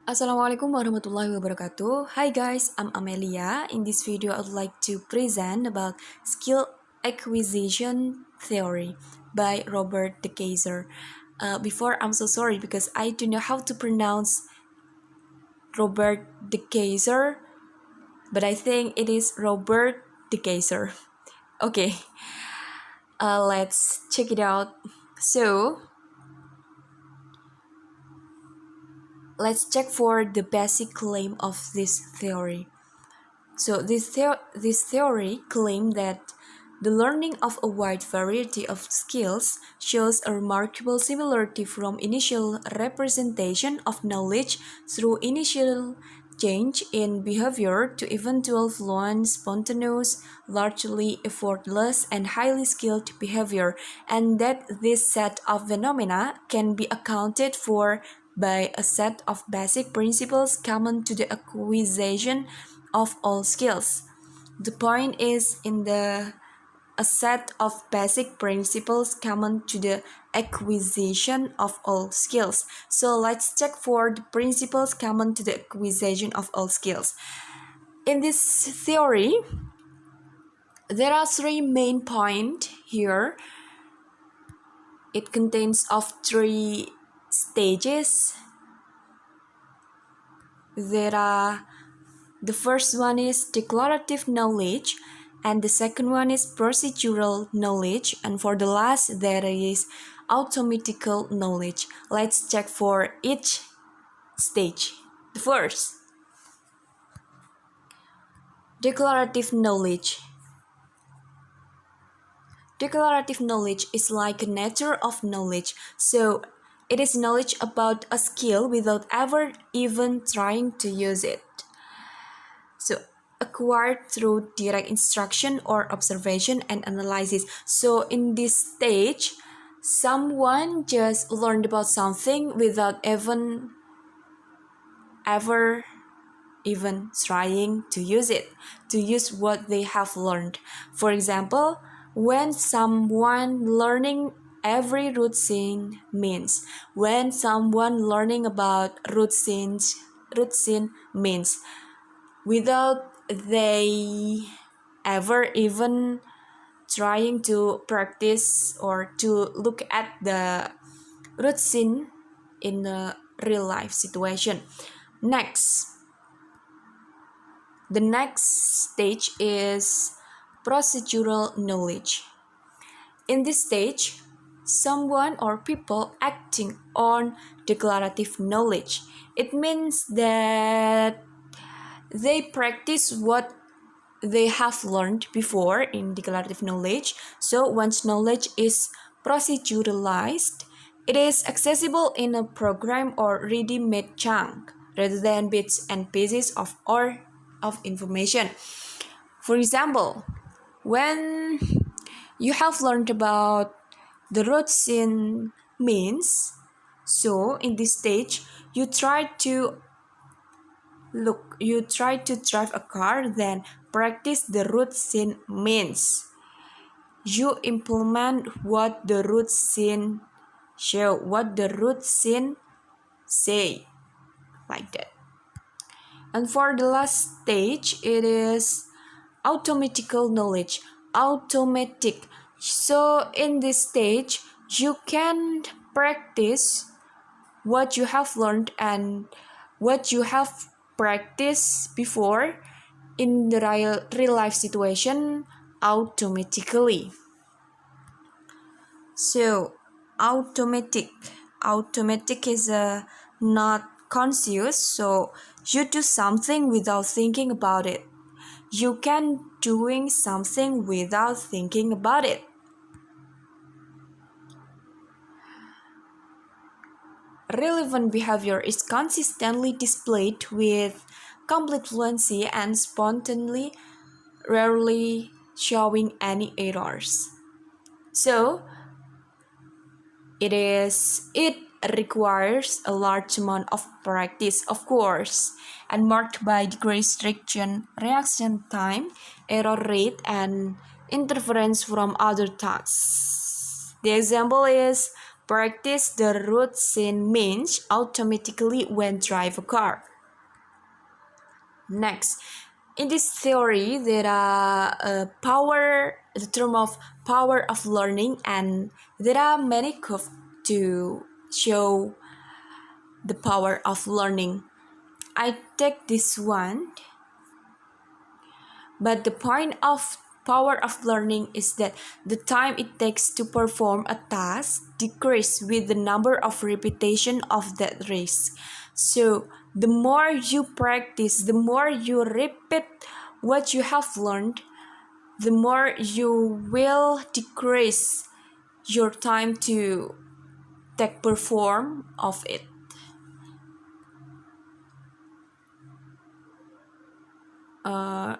Assalamualaikum warahmatullahi wabarakatuh. Hi guys, I'm Amelia. In this video, I'd like to present about skill acquisition theory by Robert de Keyser. Before, I'm so sorry because I don't know how to pronounce Robert de Keyser, but I think it is Robert de Keyser. Okay, let's check it out. So, let's check for the basic claim of this theory. So this theory claimed that the learning of a wide variety of skills shows a remarkable similarity from initial representation of knowledge through initial change in behavior to eventual fluent, spontaneous, largely effortless, and highly skilled behavior, and that this set of phenomena can be accounted for by a set of basic principles common to the acquisition of all skills. The point is in a set of basic principles common to the acquisition of all skills. So let's check for the principles common to the acquisition of all skills. In this theory, there are three main points here. It contains of three stages. The first one is declarative knowledge, and the second one is procedural knowledge, and for the last there is automatical knowledge. Let's check for each stage. The first, declarative knowledge. Declarative knowledge is like a nature of knowledge, so it is knowledge about a skill without ever even trying to use it. So acquired through direct instruction or observation and analysis. So in this stage, someone just learned about something without ever even trying to use it, to use what they have learned. For example, when someone learning every root scene means, when someone learning about root scene means, without they ever even trying to practice or to look at the root scene in a real life situation. The next stage is procedural knowledge. In this stage, someone or people acting on declarative knowledge. It means that they practice what they have learned before in declarative knowledge. So once knowledge is proceduralized, it is accessible in a program or ready-made chunk rather than bits and pieces of information. For example, when you have learned about the root scene means, so in this stage you try to drive a car, then practice the root scene means. You implement what the root scene show, what the root scene say, like that. And for the last stage, it is automatical knowledge. Automatic. So in this stage, you can practice what you have learned and what you have practiced before in the real life situation automatically. So automatic is not conscious, so you do something without thinking about it. You can doing something without thinking about it. Relevant behavior is consistently displayed with complete fluency and spontaneity, rarely showing any errors. So, it requires a large amount of practice, of course, and marked by decreased reaction time, error rate, and interference from other tasks. The example is practice the routine means automatically when drive a car. Next, in this theory, there are the term of power of learning, and there are many curves to show the power of learning. I take this one, but the point of power of learning is that the time it takes to perform a task decrease with the number of repetition of that task. So the more you practice, the more you repeat what you have learned, the more you will decrease your time to take perform of it.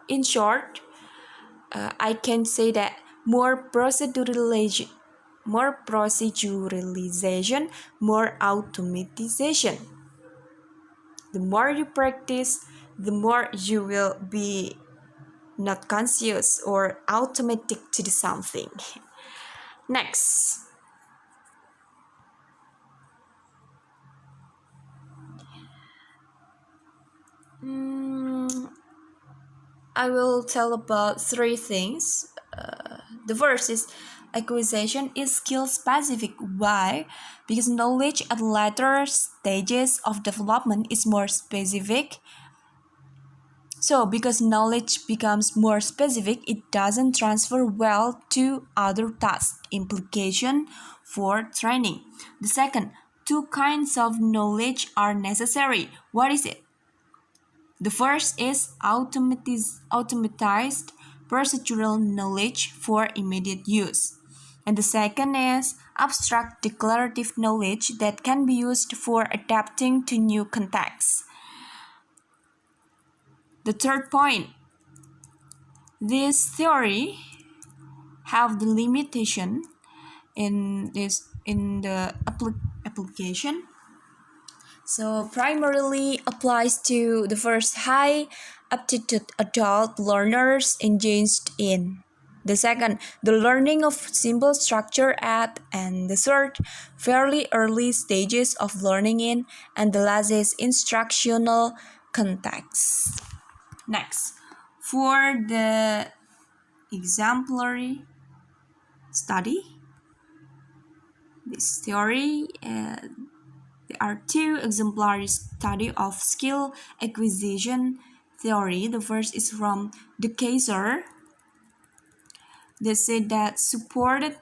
In short, I can say that more proceduralization, more automatization. The more you practice, the more you will be not conscious or automatic to do something. Next. I will tell about three things. The first is acquisition is skill specific. Why? Because knowledge at later stages of development is more specific. So, because knowledge becomes more specific, it doesn't transfer well to other tasks. Implication for training. The second, two kinds of knowledge are necessary. What is it? The first is automatized procedural knowledge for immediate use. And the second is abstract declarative knowledge that can be used for adapting to new contexts. The third point, this theory have the limitation in the application. So primarily applies to the first high aptitude adult learners engaged in. The second, the learning of simple structure at, and the third, fairly early stages of learning in, and the last is instructional context. Next, for the exemplary study, this theory, there are two exemplary study of skill acquisition theory. The first is from De Keyser. They said that supported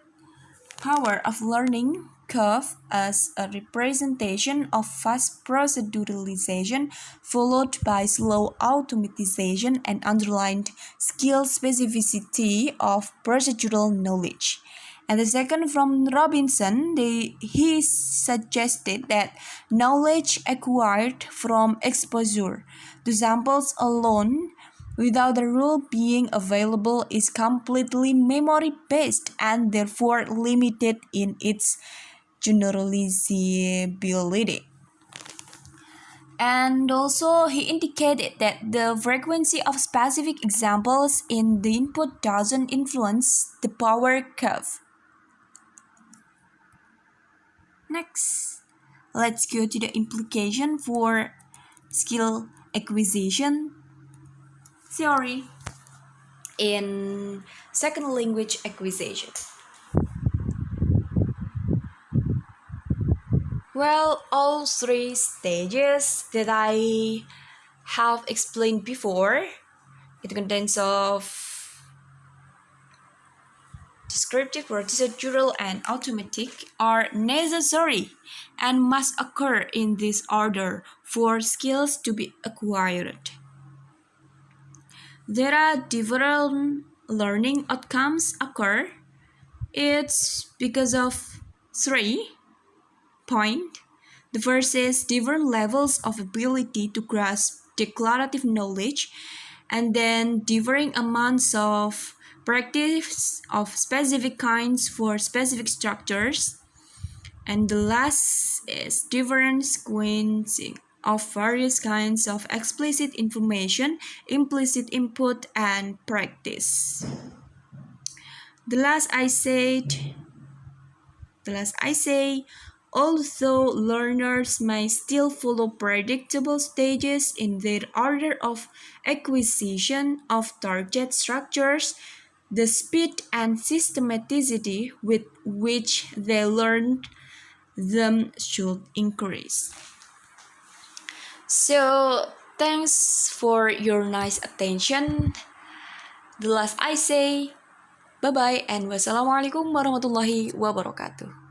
power of learning curve as a representation of fast proceduralization followed by slow automatization and underlined skill specificity of procedural knowledge. And the second from Robinson, he suggested that knowledge acquired from exposure to samples alone without the rule being available is completely memory-based and therefore limited in its generalizability. And also, he indicated that the frequency of specific examples in the input doesn't influence the power curve. Next, let's go to the implication for skill acquisition theory in second language acquisition. Well, all three stages that I have explained before, it contains of descriptive, procedural, and automatic, are necessary and must occur in this order for skills to be acquired. There are different learning outcomes occur. It's because of 3 points. The first is different levels of ability to grasp declarative knowledge, and then differing amounts of practice of specific kinds for specific structures. And the last is different sequencing of various kinds of explicit information, implicit input, and practice. The last I said The last I say, although learners may still follow predictable stages in their order of acquisition of target structures, the speed and systematicity with which they learn them should increase. So, thanks for your nice attention. The last I say, bye bye and wassalamualaikum warahmatullahi wabarakatuh.